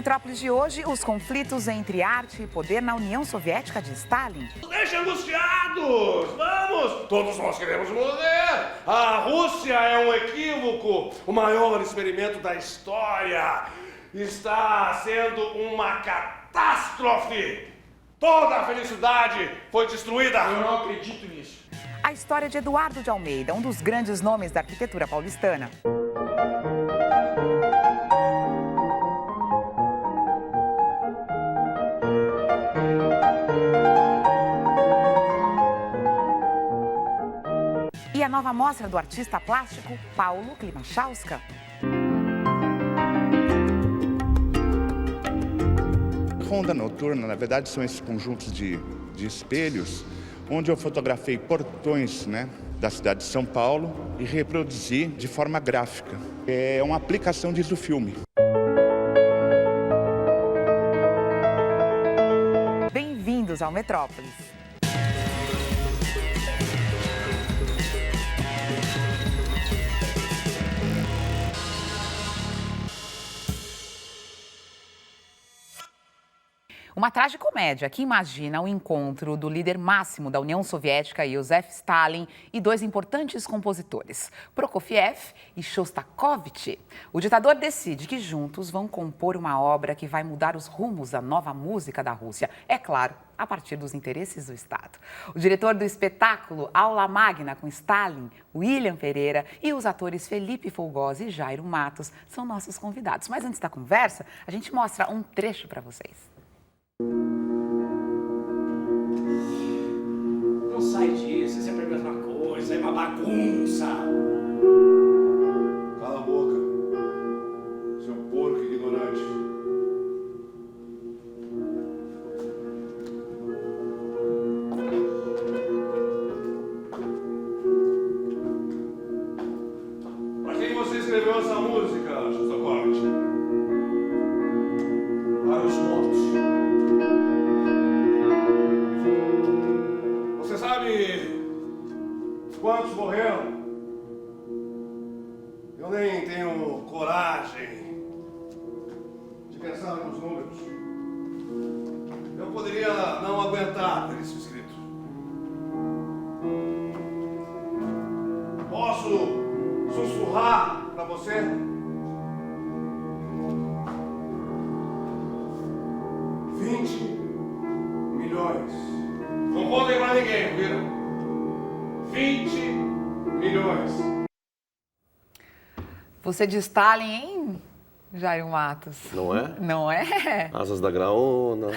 Metrópolis de hoje, os conflitos entre arte e poder na União Soviética de Stalin. Deixem angustiados! Vamos! Todos nós queremos morrer! A Rússia é um equívoco! O maior experimento da história está sendo uma catástrofe! Toda a felicidade foi destruída! Eu não acredito nisso. A história de Eduardo de Almeida, um dos grandes nomes da arquitetura paulistana. E a nova mostra do artista plástico Paulo Klimachowska. Ronda noturna, na verdade, são esses conjuntos de espelhos, onde eu fotografei portões, da cidade de São Paulo e reproduzi de forma gráfica. É uma aplicação disso do filme. Bem-vindos ao Metrópolis. Uma tragicomédia que imagina o encontro do líder máximo da União Soviética, Joseph Stalin, e dois importantes compositores, Prokofiev e Shostakovich. O ditador decide que juntos vão compor uma obra que vai mudar os rumos da nova música da Rússia, é claro, a partir dos interesses do Estado. O diretor do espetáculo Aula Magna com Stalin, William Pereira, e os atores Felipe Fogosi e Jairo Matos são nossos convidados. Mas antes da conversa, a gente mostra um trecho para vocês. Não sai disso, é sempre a mesma coisa, é uma bagunça. Cala a boca, seu porco ignorante. Para quem você escreveu essa música, Shostakovich? Para os mortos. Você sabe quantos morreram? Eu nem tenho coragem de pensar nos números. Eu poderia não aguentar ter isso escrito. Posso sussurrar para você? $20 milhões. Não contem pra ninguém, viram? 20 milhões. Você de Stalin, hein, Jairo Matos? Não é? Não é? Asas da graona,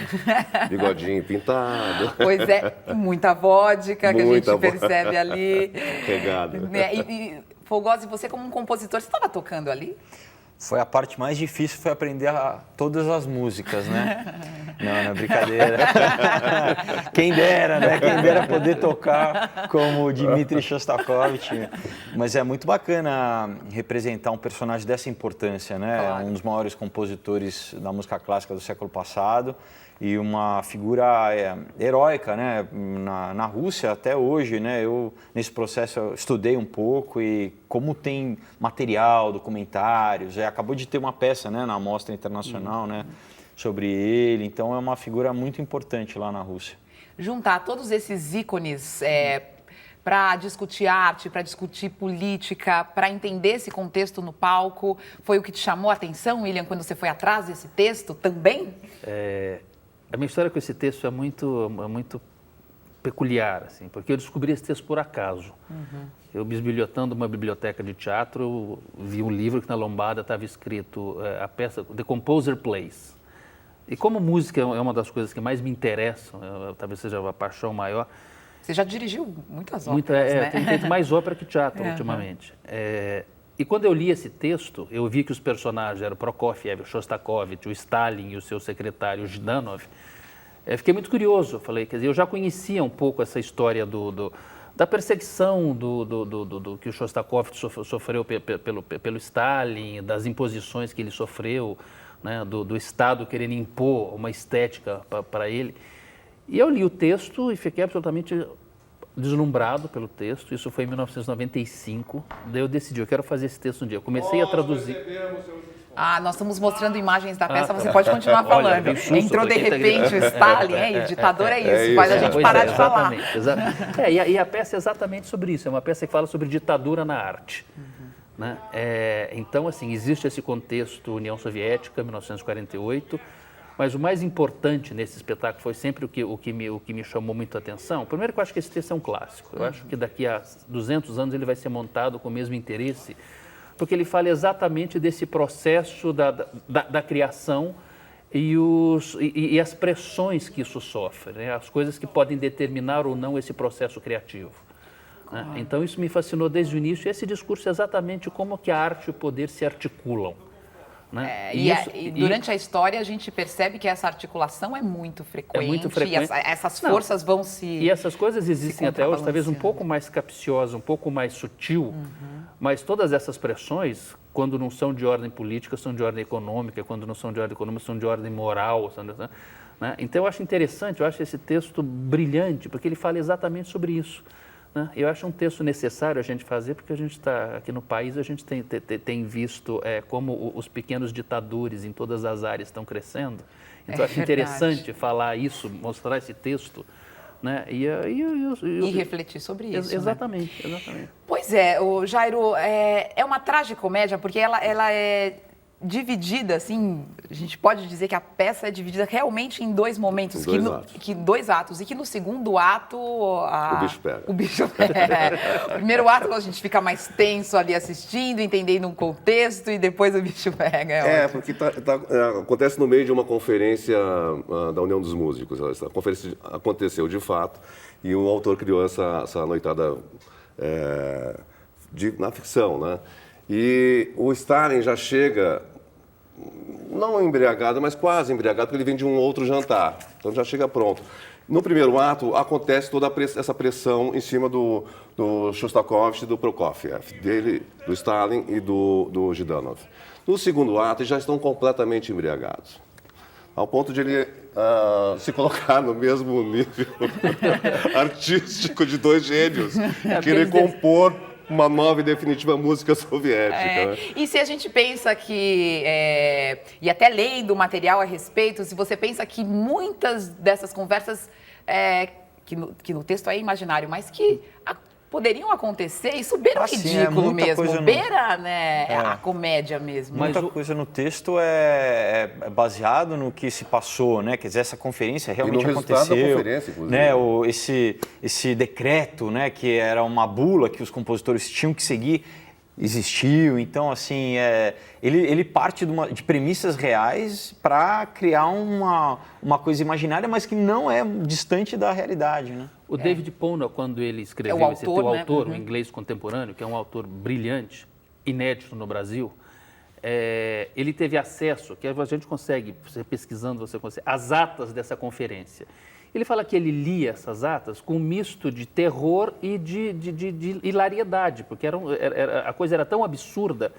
bigodinho pintado. Pois é, muita vodka que a gente percebe ali. Regado. E Fogosi, você como um compositor, você estava tocando ali? Foi a parte mais difícil, foi aprender todas as músicas, né? Não é brincadeira. Quem dera, né? Quem dera poder tocar como o Dmitri Shostakovich. Mas é muito bacana representar um personagem dessa importância, né? Claro. Um dos maiores compositores da música clássica do século passado e uma figura heróica, né? Na Rússia até hoje, né? Eu, nesse processo, eu estudei um pouco e como tem material, documentários, acabou de ter uma peça, né, na Mostra Internacional, né, sobre ele, então é uma figura muito importante lá na Rússia. Juntar todos esses ícones para discutir arte, para discutir política, para entender esse contexto no palco, foi o que te chamou a atenção, William, quando você foi atrás desse texto também? A minha história com esse texto é muito peculiar, assim, porque eu descobri esse texto por acaso. Eu, bisbilhotando uma biblioteca de teatro, vi um livro que na lombada estava escrito a peça The Composer Plays. E como música é uma das coisas que mais me interessam, talvez seja a paixão maior. Você já dirigiu muitas óperas, né? Tenho feito mais ópera que teatro ultimamente. E quando eu li esse texto, eu vi que os personagens eram Prokofiev, o Shostakovich, o Stalin e o seu secretário Zhdanov. Fiquei muito curioso, falei, quer dizer, eu já conhecia um pouco essa história da perseguição do que o Shostakovich sofreu pelo Stalin, das imposições que ele sofreu, né, do Estado querendo impor uma estética para ele. E eu li o texto e fiquei absolutamente deslumbrado pelo texto, isso foi em 1995, daí eu decidi, eu quero fazer esse texto um dia. Eu comecei a traduzir. Nós estamos mostrando imagens da peça, você pode continuar Olha, falando. bem susto, Entrou de tô aqui, repente o Stalin, e o ditador é isso, faz a gente Pois parar de falar. exatamente. E a peça é exatamente sobre isso, é uma peça que fala sobre ditadura na arte. Né? Então, assim, existe esse contexto União Soviética, 1948, mas o mais importante nesse espetáculo foi sempre o que me chamou muito a atenção. Primeiro que eu acho que esse texto é um clássico. Eu acho que daqui a 200 anos ele vai ser montado com o mesmo interesse, porque ele fala exatamente desse processo da criação e as pressões que isso sofre, né? As coisas que podem determinar ou não esse processo criativo. Né? Então isso me fascinou desde o início. Esse discurso é exatamente como que a arte e o poder se articulam. Né? E durante a história a gente percebe que essa articulação é muito frequente. É muito frequente. E essas forças vão se... E essas coisas existem até hoje, talvez um pouco mais capciosa, um pouco mais sutil, mas todas essas pressões, quando não são de ordem política, são de ordem econômica, quando não são de ordem econômica, são de ordem moral. Né? Então eu acho interessante, eu acho esse texto brilhante, porque ele fala exatamente sobre isso. Né? Eu acho um texto necessário a gente fazer, porque a gente está aqui no país, a gente tem visto como os pequenos ditadores em todas as áreas estão crescendo. Então eu acho interessante falar isso, mostrar esse texto, né? E refletir sobre isso. Exatamente, né? Exatamente. Pois é, o Jairo, é uma tragicomédia, porque ela é dividida, assim, a gente pode dizer que a peça é dividida realmente em dois momentos. Dois atos. E que no segundo ato... O bicho pega. O bicho pega. O primeiro ato a gente fica mais tenso ali assistindo, entendendo um contexto, e depois o bicho pega. Porque acontece no meio de uma conferência da União dos Músicos. Essa conferência aconteceu de fato, e o autor criou essa noitada na ficção, né? E o Stalin já chega... não embriagado, mas quase embriagado, porque ele vem de um outro jantar. Então já chega pronto. No primeiro ato, acontece toda essa pressão em cima do Shostakovich e do Prokofiev, do Stalin e do Zhidanov. No segundo ato, eles já estão completamente embriagados, ao ponto de ele se colocar no mesmo nível artístico de dois gênios e querer compor uma nova e definitiva música soviética. Né? E se a gente pensa que, e até lendo o material a respeito, se você pensa que muitas dessas conversas, que no texto é imaginário, mas que poderiam acontecer, isso beira o ridículo mesmo, beira a comédia mesmo. Muita coisa no texto é baseado no que se passou, né? Quer dizer, essa conferência realmente aconteceu. Da conferência, inclusive. Né? Esse decreto, né? Que era uma bula que os compositores tinham que seguir, existiu. Então, assim, ele parte de premissas reais para criar uma coisa imaginária, mas que não é distante da realidade, né? O David Pono, quando ele escreveu esse autor, o inglês contemporâneo, que é um autor brilhante, inédito no Brasil, ele teve acesso, que a gente consegue, você pesquisando, você consegue, às atas dessa conferência. Ele fala que ele lia essas atas com um misto de terror e de hilariedade, porque a coisa era tão absurda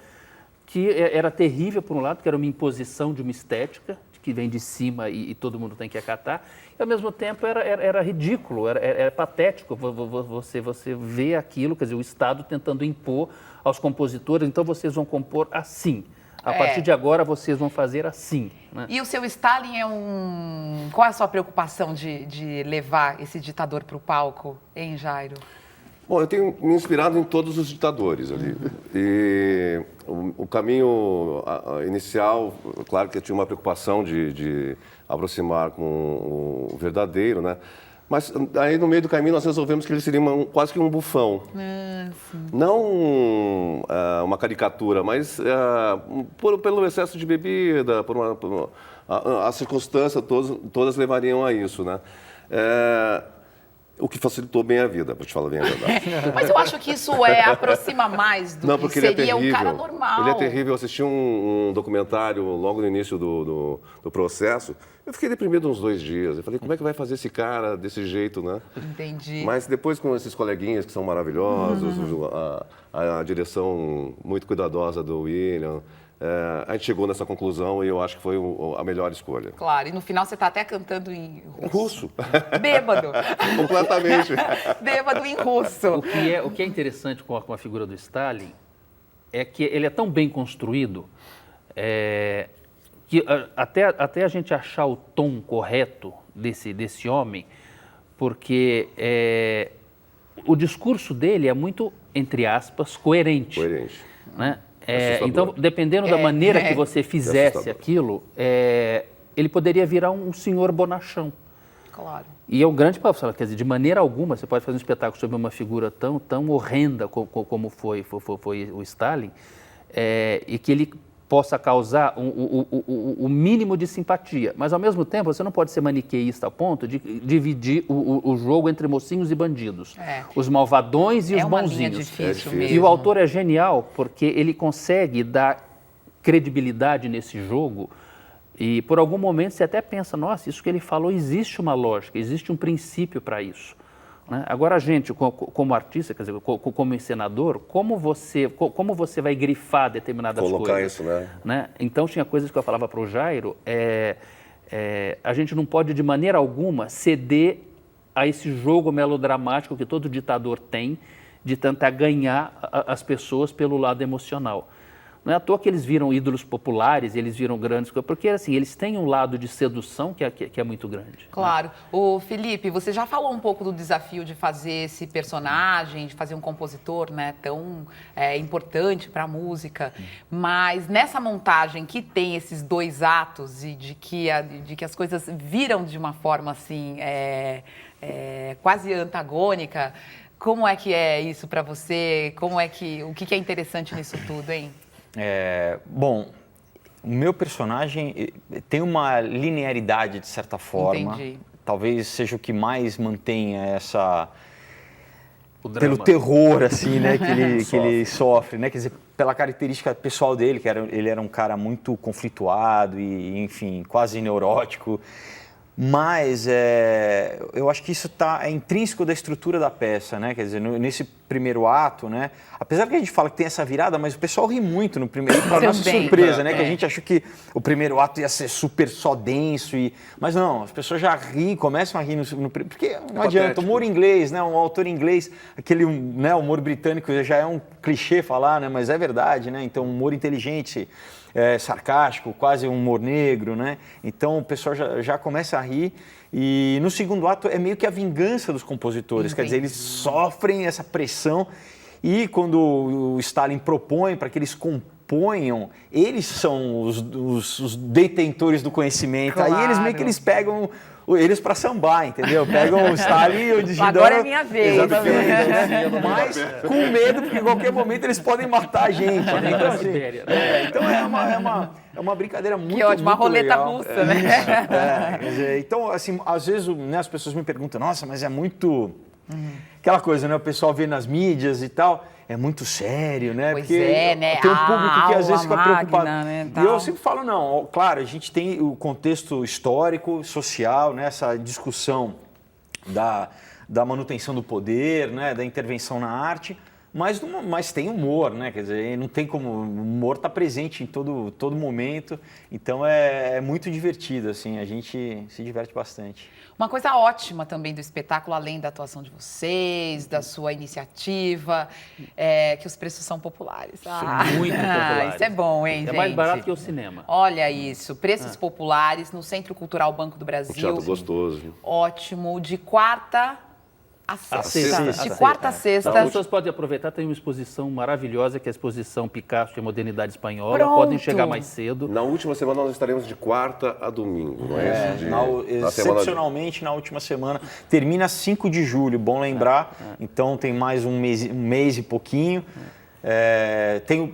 que era terrível, por um lado, que era uma imposição de uma estética, que vem de cima e todo mundo tem que acatar, e ao mesmo tempo era ridículo, era patético você ver aquilo, quer dizer, o Estado tentando impor aos compositores, então vocês vão compor assim, a partir de agora vocês vão fazer assim. Né? E o seu Stalin qual é a sua preocupação de levar esse ditador para o palco, hein, Jairo? Bom, eu tenho me inspirado em todos os ditadores ali. E o caminho inicial, claro que eu tinha uma preocupação de aproximar com o verdadeiro, né? Mas aí no meio do caminho nós resolvemos que ele seria quase que um bufão. Não uma caricatura, mas pelo excesso de bebida, as circunstâncias todas levariam a isso, né? O que facilitou bem a vida, para te falar bem a verdade. Mas eu acho que isso aproxima mais do que seria um cara normal. Ele é terrível. Eu assisti um documentário logo no início do processo. Eu fiquei deprimido uns 2 dias. Eu falei, como é que vai fazer esse cara desse jeito, né? Entendi. Mas depois com esses coleguinhas que são maravilhosos, a direção muito cuidadosa do William, a gente chegou nessa conclusão e eu acho que foi a melhor escolha. Claro, e no final você está até cantando em Russo. Bêbado. Completamente. Bêbado em russo. O que é interessante com a figura do Stalin é que ele é tão bem construído que até a gente achar o tom correto desse homem, porque o discurso dele é muito, entre aspas, coerente. Coerente. Né? Então, dependendo da maneira que você fizesse aquilo, ele poderia virar um senhor bonachão. Claro. E é um grande papo, quer dizer, de maneira alguma você pode fazer um espetáculo sobre uma figura tão horrenda como foi o Stalin, e que ele possa causar o mínimo de simpatia. Mas, ao mesmo tempo, você não pode ser maniqueísta ao ponto de dividir o jogo entre mocinhos e bandidos. Os malvadões e os bonzinhos. É uma linha difícil mesmo. E o autor é genial porque ele consegue dar credibilidade nesse jogo e, por algum momento, você até pensa, nossa, isso que ele falou, existe uma lógica, existe um princípio para isso. Né? Agora, a gente, como artista, quer dizer, como encenador, como você vai grifar determinadas coisas? Colocar isso, Né? Então, tinha coisas que eu falava para o Jairo, a gente não pode, de maneira alguma, ceder a esse jogo melodramático que todo ditador tem, de tentar ganhar as pessoas pelo lado emocional. Não é à toa que eles viram ídolos populares, eles viram grandes coisas, porque assim, eles têm um lado de sedução que é muito grande. Claro. O Felipe, você já falou um pouco do desafio de fazer esse personagem, de fazer um compositor, né, tão importante para a música, mas nessa montagem que tem esses dois atos e de que as coisas viram de uma forma assim, quase antagônica, como é que é isso para você? O que é interessante nisso tudo, hein? Bom, o meu personagem tem uma linearidade, de certa forma. Entendi. Talvez seja o que mais mantenha O pelo drama. terror, assim, né, que ele sofre, né? Quer dizer, pela característica pessoal dele, ele era um cara muito conflituado e, enfim, quase neurótico. Mas eu acho que isso é intrínseco da estrutura da peça, né? Quer dizer, nesse primeiro ato, né? Apesar que a gente fala que tem essa virada, mas o pessoal ri muito no primeiro, para nossa surpresa, né? Que a gente achou que o primeiro ato ia ser super só denso, mas não, as pessoas já riem, começam a rir porque não adianta, humor inglês, né? Um autor inglês, aquele, né, humor britânico já é um clichê falar, né? Mas é verdade, né? Então, humor inteligente, sarcástico, quase um humor negro, né? Então o pessoal já começa a rir. E no segundo ato é meio que a vingança dos compositores, quer dizer, eles sofrem essa pressão e quando o Stalin propõe para que eles componham, eles são os detentores do conhecimento. Claro. Aí eles meio que eles pegam eles para sambar, entendeu? Pegam o Stalin e o Digidão. Agora é minha vez. Exatamente. Mas com medo, porque em qualquer momento eles podem matar a gente. Né? Então, assim, então é uma brincadeira muito legal. Que ótimo, uma roleta russa, né? Quer dizer, então, assim, às vezes, né, as pessoas me perguntam, nossa, mas é muito... Aquela coisa, né? O pessoal vê nas mídias e tal, é muito sério, né? Pois porque né? tem um público que às vezes fica preocupado. Né, e eu sempre falo, não, claro, a gente tem o contexto histórico, social, né? Essa discussão da manutenção do poder, né? Da intervenção na arte, mas tem humor, né? Quer dizer, não tem como... O humor está presente em todo momento, então é muito divertido, assim, a gente se diverte bastante. Uma coisa ótima também do espetáculo, além da atuação de vocês, da sua iniciativa, é que os preços são populares. Muito populares. Isso é bom, hein, gente? É mais barato que o cinema. Olha isso, preços populares no Centro Cultural Banco do Brasil. Um teatro gostoso. Ótimo, de quarta a sexta. De a quarta a sexta. As pessoas podem aproveitar, tem uma exposição maravilhosa, que é a exposição Picasso e a Modernidade Espanhola. Pronto. Podem chegar mais cedo. Na última semana nós estaremos de quarta a domingo, não é isso? Excepcionalmente na última semana. Termina 5 de julho, bom lembrar. Então tem mais um mês e pouquinho.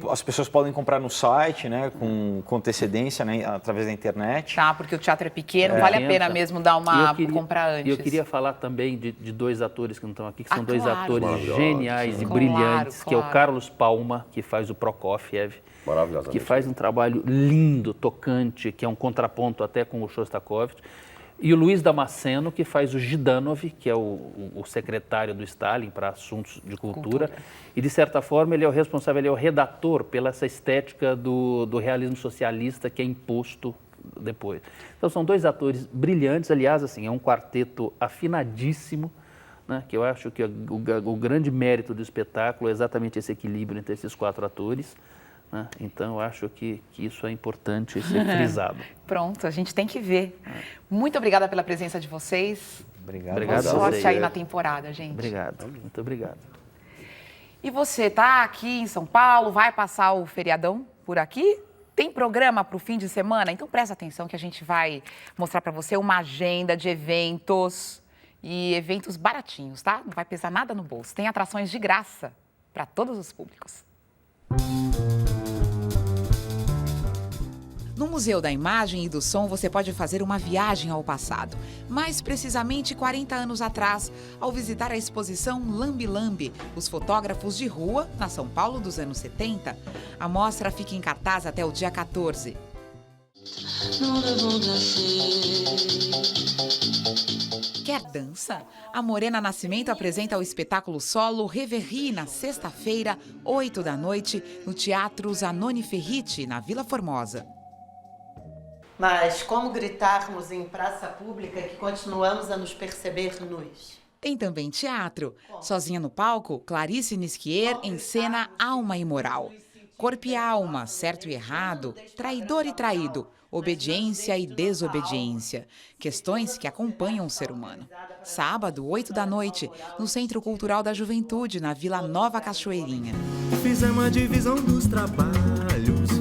As pessoas podem comprar no site, né, com antecedência, né, através da internet. Tá, porque o teatro é pequeno, vale a pena mesmo dar comprar antes. E eu queria falar também de dois atores que não estão aqui, que são dois claro. atores geniais e brilhantes, que é o Carlos Palma, que faz o Prokofiev, que faz um trabalho lindo, tocante, que é um contraponto até com o Shostakovich. E o Luiz Damasceno, que faz o Zhdanov, que é o secretário do Stalin para assuntos de cultura. E, de certa forma, ele é o responsável, ele é o redator pela essa estética do realismo socialista que é imposto depois. Então, são dois atores brilhantes. Aliás, assim, é um quarteto afinadíssimo, né, que eu acho que o grande mérito do espetáculo é exatamente esse equilíbrio entre esses 4 atores. Né? Então, eu acho que isso é importante ser frisado. Pronto, a gente tem que ver. Muito obrigada pela presença de vocês. Obrigado. Obrigado Boa a sorte vocês. aí na temporada, gente. Obrigado, muito obrigado. E você tá aqui em São Paulo, vai passar o feriadão por aqui? Tem programa para o fim de semana? Então presta atenção que a gente vai mostrar para você uma agenda de eventos e eventos baratinhos, tá? Não vai pesar nada no bolso. Tem atrações de graça para todos os públicos. No Museu da Imagem e do Som, você pode fazer uma viagem ao passado. Mais precisamente 40 anos atrás, ao visitar a exposição Lambi Lambi, os fotógrafos de rua, na São Paulo dos anos 70. A mostra fica em cartaz até o dia 14. Quer dança? A Morena Nascimento apresenta o espetáculo solo Reverie na sexta-feira, 8 da noite, no Teatro Zanoni Ferriti, na Vila Formosa. Mas como gritarmos em praça pública que continuamos a nos perceber nus? Tem também teatro. Sozinha no palco, Clarice Nisquier encena Alma e Moral. Corpo e alma, certo e errado, traidor e traído, obediência e desobediência. Questões que acompanham o ser humano. Sábado, 8 da noite, no Centro Cultural da Juventude, na Vila Nova Cachoeirinha. Fizemos a divisão dos trabalhos.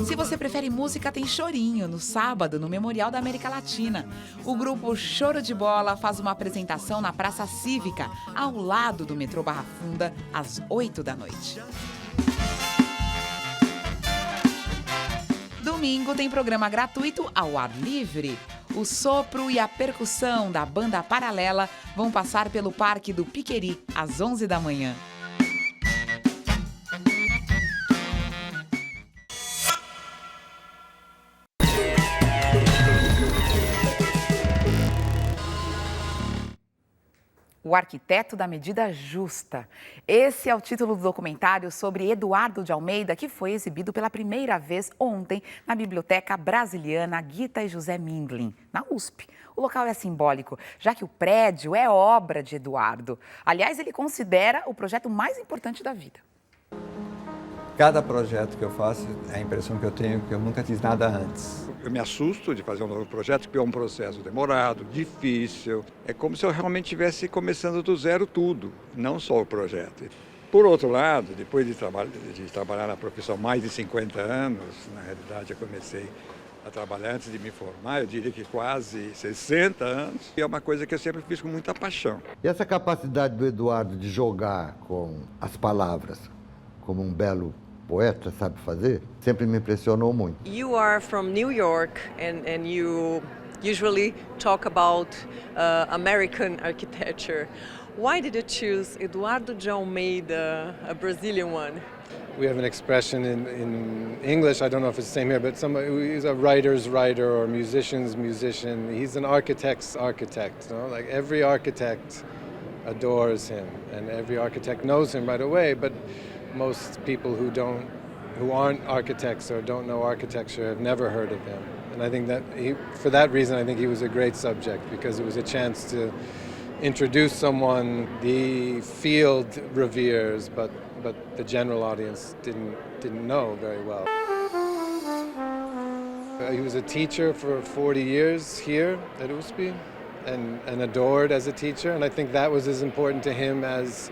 Se você prefere música, tem Chorinho, no sábado, no Memorial da América Latina. O grupo Choro de Bola faz uma apresentação na Praça Cívica, ao lado do metrô Barra Funda, às 8 da noite. Domingo tem programa gratuito ao ar livre. O sopro e a percussão da banda Paralela vão passar pelo Parque do Piqueri, às 11 da manhã. O Arquiteto da Medida Justa. Esse é o título do documentário sobre Eduardo de Almeida, que foi exibido pela primeira vez ontem na Biblioteca Brasiliana Gita e José Mindlin, na USP. O local é simbólico, já que o prédio é obra de Eduardo. Aliás, ele considera o projeto mais importante da vida. Cada projeto que eu faço, a impressão que eu tenho é que eu nunca fiz nada antes. Eu me assusto de fazer um novo projeto, porque é um processo demorado, difícil. É como se eu realmente estivesse começando do zero tudo, não só o projeto. Por outro lado, depois de trabalhar na profissão mais de 50 anos, na realidade eu comecei a trabalhar antes de me formar, eu diria que quase 60 anos, e é uma coisa que eu sempre fiz com muita paixão. E essa capacidade do Eduardo de jogar com as palavras, como um belo poeta sabe fazer, sempre me impressionou muito. You are from New York and you usually talk about American architecture. Why did you choose Eduardo de Almeida, a Brazilian one? We have an expression in English, I don't know if it's the same here, but somebody who's a writer's writer or musician's musician. He's an architect's architect. You know? Like every architect adores him and every architect knows him right away, but most people who aren't architects or don't know architecture have never heard of him. And I think that for that reason, I think he was a great subject, because it was a chance to introduce someone the field reveres, but the general audience didn't know very well. He was a teacher for 40 years here at USP and adored as a teacher, and I think that was as important to him as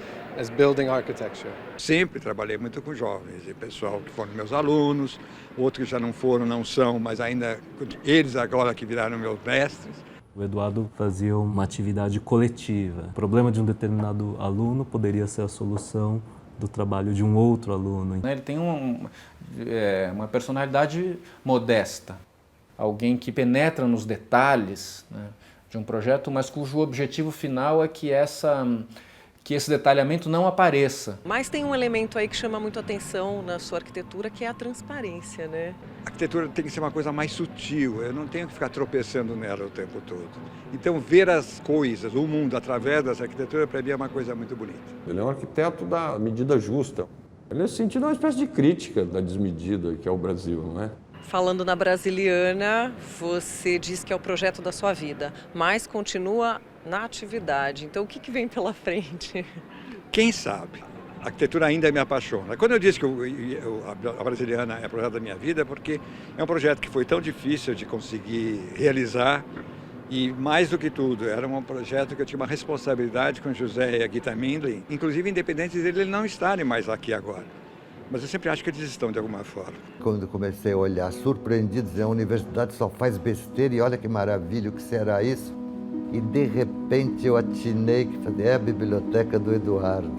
building architecture. Sempre trabalhei muito com jovens, e pessoal que foram meus alunos, outros que já não foram, não são, mas ainda eles agora que viraram meus mestres. O Eduardo fazia uma atividade coletiva. O problema de um determinado aluno poderia ser a solução do trabalho de um outro aluno. Ele tem uma personalidade modesta, alguém que penetra nos detalhes, né, de um projeto, mas cujo objetivo final é que que esse detalhamento não apareça. Mas tem um elemento aí que chama muito atenção na sua arquitetura, que é a transparência, né? A arquitetura tem que ser uma coisa mais sutil, eu não tenho que ficar tropeçando nela o tempo todo. Então, ver as coisas, o mundo, através dessa arquitetura, para mim é uma coisa muito bonita. Ele é um arquiteto da medida justa. Ele, nesse sentido, é uma espécie de crítica da desmedida que é o Brasil, não é? Falando na Brasiliana, você diz que é o projeto da sua vida, mas continua na atividade. Então, o que vem pela frente? Quem sabe? A arquitetura ainda me apaixona. Quando eu disse que a Brasiliana é o projeto da minha vida, é porque é um projeto que foi tão difícil de conseguir realizar e, mais do que tudo, era um projeto que eu tinha uma responsabilidade com o José e a Gita Mindlin, inclusive independente deles não estarem mais aqui agora. Mas eu sempre acho que eles estão de alguma forma. Quando comecei a olhar, surpreendido, dizer, a universidade só faz besteira e olha que maravilha, o que será isso? E de repente eu atinei que é a biblioteca do Eduardo.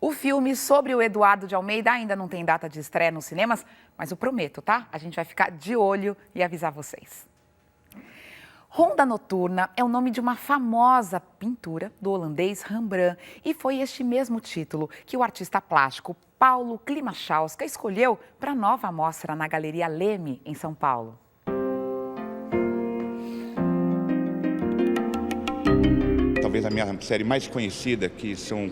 O filme sobre o Eduardo de Almeida ainda não tem data de estreia nos cinemas, mas eu prometo, tá? A gente vai ficar de olho e avisar vocês. Ronda Noturna é o nome de uma famosa pintura do holandês Rembrandt e foi este mesmo título que o artista plástico Paulo Klimaszewska escolheu para a nova mostra na Galeria Leme, em São Paulo. Talvez a minha série mais conhecida, que são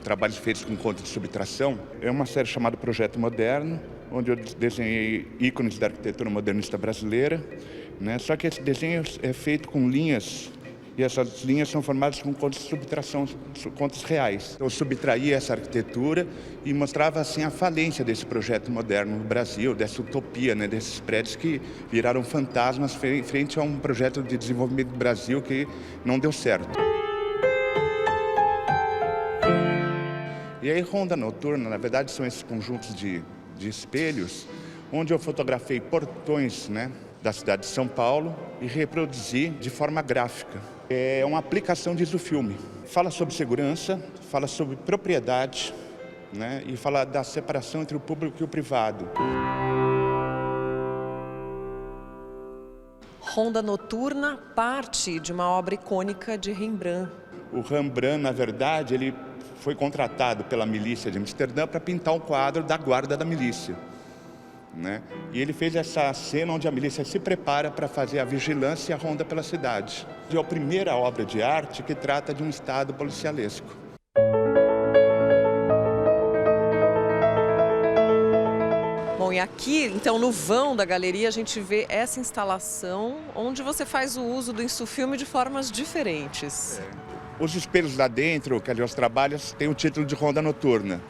trabalhos feitos com conta de subtração, é uma série chamada Projeto Moderno, onde eu desenhei ícones da arquitetura modernista brasileira, né? Só que esse desenho é feito com linhas, e essas linhas são formadas com contas de subtração, contas reais. Eu subtraí essa arquitetura e mostrava assim a falência desse projeto moderno no Brasil, dessa utopia, né? Desses prédios que viraram fantasmas frente a um projeto de desenvolvimento do Brasil que não deu certo. E aí, Ronda Noturna, na verdade, são esses conjuntos de espelhos, onde eu fotografei portões, né, da cidade de São Paulo e reproduzi de forma gráfica. É uma aplicação, diz o filme. Fala sobre segurança, fala sobre propriedade, né, e fala da separação entre o público e o privado. Ronda Noturna parte de uma obra icônica de Rembrandt. O Rembrandt, na verdade, ele foi contratado pela milícia de Amsterdã para pintar um quadro da guarda da milícia, né? E ele fez essa cena onde a milícia se prepara para fazer a vigilância e a ronda pela cidade. É a primeira obra de arte que trata de um estado policialesco. Bom, e aqui, então, no vão da galeria, a gente vê essa instalação onde você faz o uso do insufilme de formas diferentes. Os espelhos lá dentro, que ali os trabalhos, tem o título de Ronda Noturna.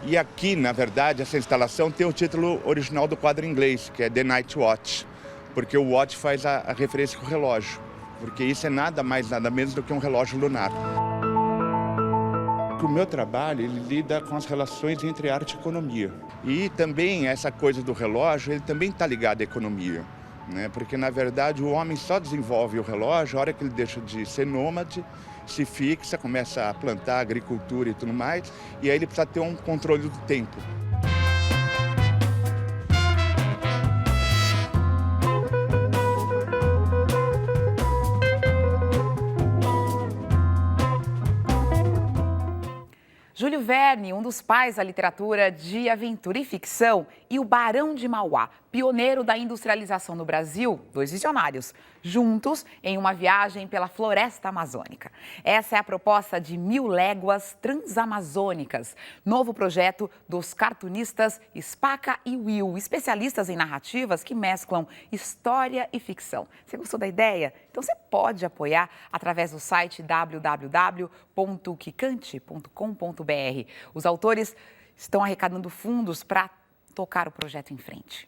E aqui, na verdade, essa instalação tem o título original do quadro em inglês, que é The Night Watch, porque o watch faz a referência com o relógio, porque isso é nada mais, nada menos do que um relógio lunar. O meu trabalho, ele lida com as relações entre arte e economia. E também essa coisa do relógio, ele também está ligado à economia, né? Porque, na verdade, o homem só desenvolve o relógio a hora que ele deixa de ser nômade, se fixa, começa a plantar, agricultura e tudo mais, e aí ele precisa ter um controle do tempo. Júlio Verne, um dos pais da literatura de aventura e ficção, e o Barão de Mauá, pioneiro da industrialização no Brasil, dois visionários, juntos em uma viagem pela floresta amazônica. Essa é a proposta de 1000 Léguas Transamazônicas, novo projeto dos cartunistas Spaca e Will, especialistas em narrativas que mesclam história e ficção. Você gostou da ideia? Então você pode apoiar através do site www.quicante.com.br. Os autores estão arrecadando fundos para tocar o projeto em frente.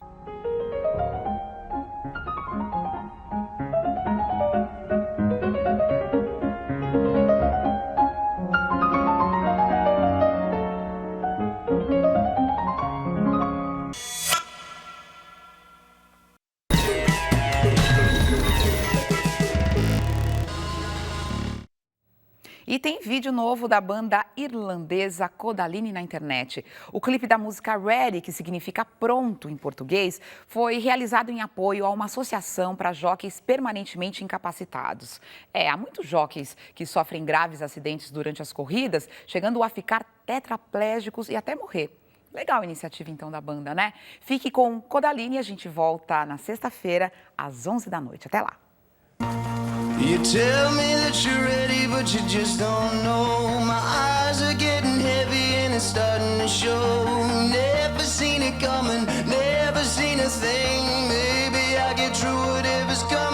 E tem vídeo novo da banda irlandesa Kodaline na internet. O clipe da música Ready, que significa pronto em português, foi realizado em apoio a uma associação para jockeys permanentemente incapacitados. Há muitos jockeys que sofrem graves acidentes durante as corridas, chegando a ficar tetraplégicos e até morrer. Legal a iniciativa, então, da banda, né? Fique com Kodaline e a gente volta na sexta-feira, às 11 da noite. Até lá! You tell me that you're ready, but you just don't know. My eyes are getting heavy and it's starting to show. Never seen it coming, never seen a thing. Maybe I get through whatever's coming.